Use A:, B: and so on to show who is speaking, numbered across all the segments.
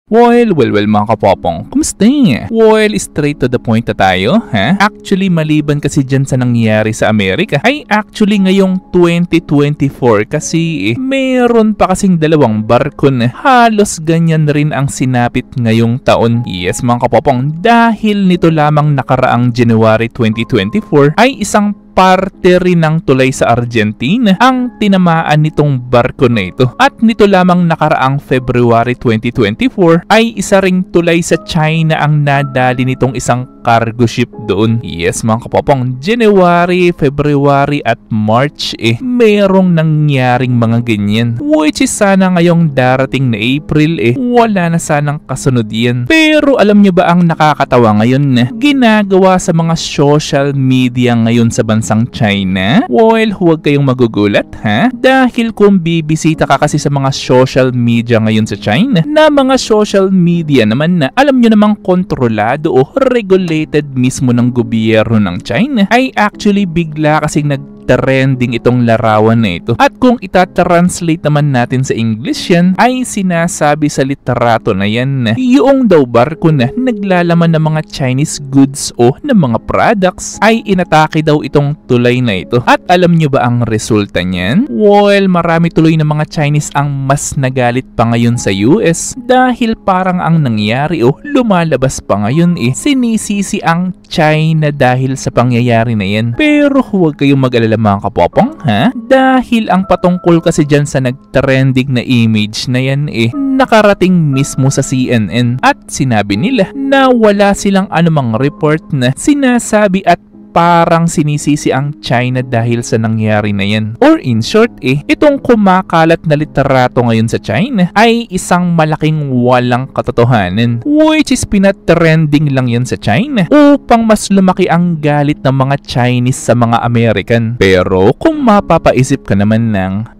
A: Well, mga kapopong. Kumusta? Well, straight to the point na tayo, ha? Actually, maliban kasi dyan sa nangyari sa Amerika, ay actually ngayong 2024 kasi meron pa kasing dalawang barko na halos ganyan rin ang sinapit ngayong taon. Yes, mga kapopong, dahil nito lamang nakaraang January 2024 ay isang parte rin ng tulay sa Argentina ang tinamaan nitong barko na ito. At nito lamang nakaraang February 2024 ay isa ring tulay sa China ang nadali nitong isang cargo ship doon. Yes, mga kapopong, January, February at March merong nangyaring mga ganyan. Which is sana ngayong darating na April wala na sanang kasunod yan. Pero alam nyo ba ang nakakatawa ngayon na ginagawa sa mga social media ngayon sa bansang China? Well, huwag kayong magugulat, ha? Dahil kung bibisita ka kasi sa mga social media ngayon sa China, na mga social media naman na alam nyo namang kontrolado o regulated mismo ng gobyerno ng China, ay actually bigla kasing trending itong larawan na ito. At kung itatranslate naman natin sa English yan, ay sinasabi sa literato na yan na yung daw barko na naglalaman ng mga Chinese goods o ng mga products ay inatake daw itong tulay na ito. At alam nyo ba ang resulta niyan? Well, marami tuloy na mga Chinese ang mas nagalit pa ngayon sa US dahil parang ang nangyari o lumalabas pa ngayon sinisisi ang China dahil sa pangyayari na yan. Pero huwag kayong mag-alala mga kapopong, ha? Dahil ang patungkol kasi dyan sa nag-trending na image na yan nakarating mismo sa CNN at sinabi nila na wala silang anumang report na sinasabi at parang sinisisi ang China dahil sa nangyari na yan. Or in short, itong kumakalat na literato ngayon sa China ay isang malaking walang katotohanan, which is pinatrending lang yan sa China upang mas lumaki ang galit ng mga Chinese sa mga American. Pero kung mapapaisip ka naman ng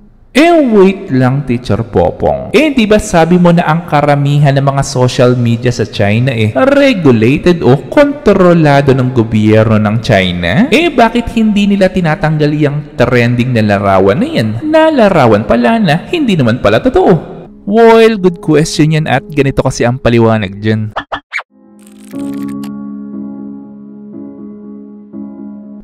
A: wait lang, Teacher Popong. Diba sabi mo na ang karamihan ng mga social media sa China regulated o kontrolado ng gobyerno ng China? Bakit hindi nila tinatanggal yung trending na larawan na yan? Na larawan pala na hindi naman pala totoo. Well, good question yan at ganito kasi ang paliwanag dyan.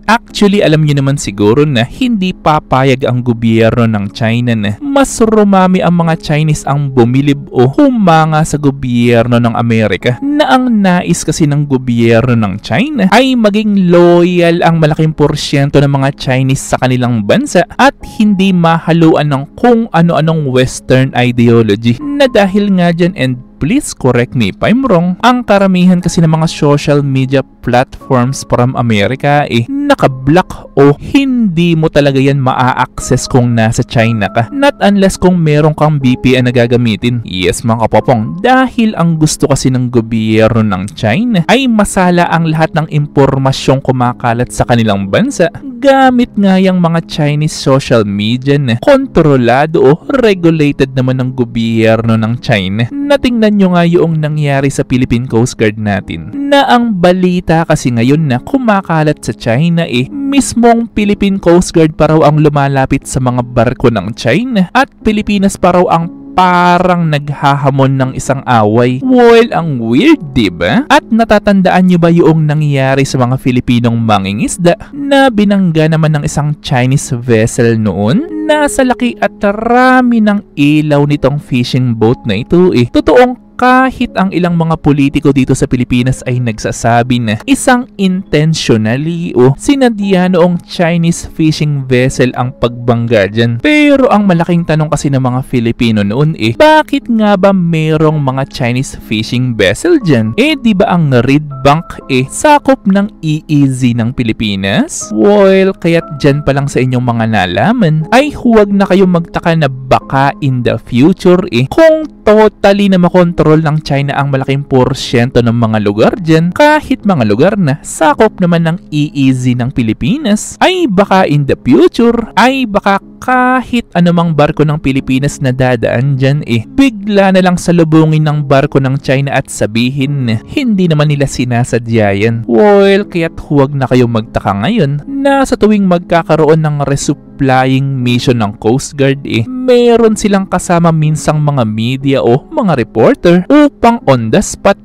A: Actually, alam niyo naman siguro na hindi papayag ang gobyerno ng China na mas rumami ang mga Chinese ang bumilib o humanga sa gobyerno ng Amerika, na ang nais kasi ng gobyerno ng China ay maging loyal ang malaking porsyento ng mga Chinese sa kanilang bansa at hindi mahaluan ng kung ano-anong Western ideology, na dahil nga dyan, and please correct me if I'm wrong, ang karamihan kasi ng mga social media platforms from America naka-block o hindi mo talaga yan maa-access kung nasa China ka. Not unless kung meron kang VPN na gagamitin. Yes, mga kapopong, dahil ang gusto kasi ng gobyerno ng China ay masala ang lahat ng impormasyong kumakalat sa kanilang bansa gamit nga yung mga Chinese social media na kontrolado o regulated naman ng gobyerno ng China. Natingnan nyo nga yung nangyari sa Philippine Coast Guard natin, na ang balita kasi ngayon na kumakalat sa China mismong Philippine Coast Guard pa raw ang lumalapit sa mga barko ng China at Pilipinas pa raw ang parang naghahamon ng isang away. Well, ang weird, diba? At natatandaan nyo ba yung nangyari sa mga Filipinong mangingisda na binangga naman ng isang Chinese vessel noon? Nasa laki at rami ng ilaw nitong fishing boat na ito Totoong kahit ang ilang mga politiko dito sa Pilipinas ay nagsasabi na isang intentionally o sinadya noong Chinese fishing vessel ang pagbangga dyan. Pero ang malaking tanong kasi ng mga Filipino noon bakit nga ba merong mga Chinese fishing vessel dyan? Di ba ang Reed Bank sakop ng EEZ ng Pilipinas? Well, kaya't dyan pa lang sa inyong mga nalaman ay huwag na kayong magtaka na baka in the future kung totally na makontrol ng China ang malaking porsyento ng mga lugar dyan, kahit mga lugar na sakop naman ng EEZ ng Pilipinas, ay baka in the future, ay baka kahit anumang barko ng Pilipinas na dadaan dyan bigla na lang salubungin ng barko ng China at sabihin hindi naman nila sinasadya yan. Well, kaya't huwag na kayong magtaka ngayon na sa tuwing magkakaroon ng resupplying mission ng Coast Guard meron silang kasama minsang mga media o mga reporter upang on the spot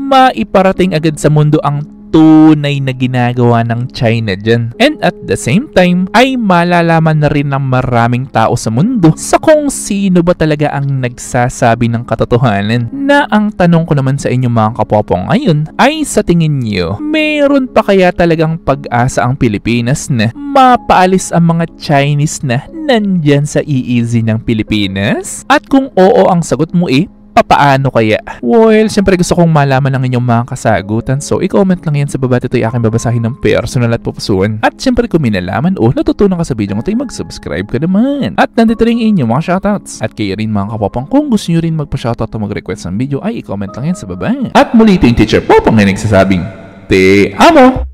A: maiparating agad sa mundo ang tunay na ginagawa ng China dyan. And at the same time, ay malalaman na rin ng maraming tao sa mundo sa kung sino ba talaga ang nagsasabi ng katotohanan. Na ang tanong ko naman sa inyo mga kapopong ngayon ay sa tingin niyo, meron pa kaya talagang pag-asa ang Pilipinas na mapaalis ang mga Chinese na nandyan sa EEZ ng Pilipinas? At kung oo ang sagot mo papaano kaya? Well, syempre gusto kong malaman ang inyong mga kasagutan. So, i-comment lang yan sa baba. Ito'y aking babasahin ng personal at pupusuan. At syempre kung minalaman o natutunan ka sa video ito, mag-subscribe ka naman. At nandito rin inyong mga shoutouts. At kayo rin mga kapopong, kung gusto nyo rin magpa-shoutout o mag-request ng video, ay i-comment lang yan sa baba. At muli ito yung Teacher Popong na nagsasabing, Te amo!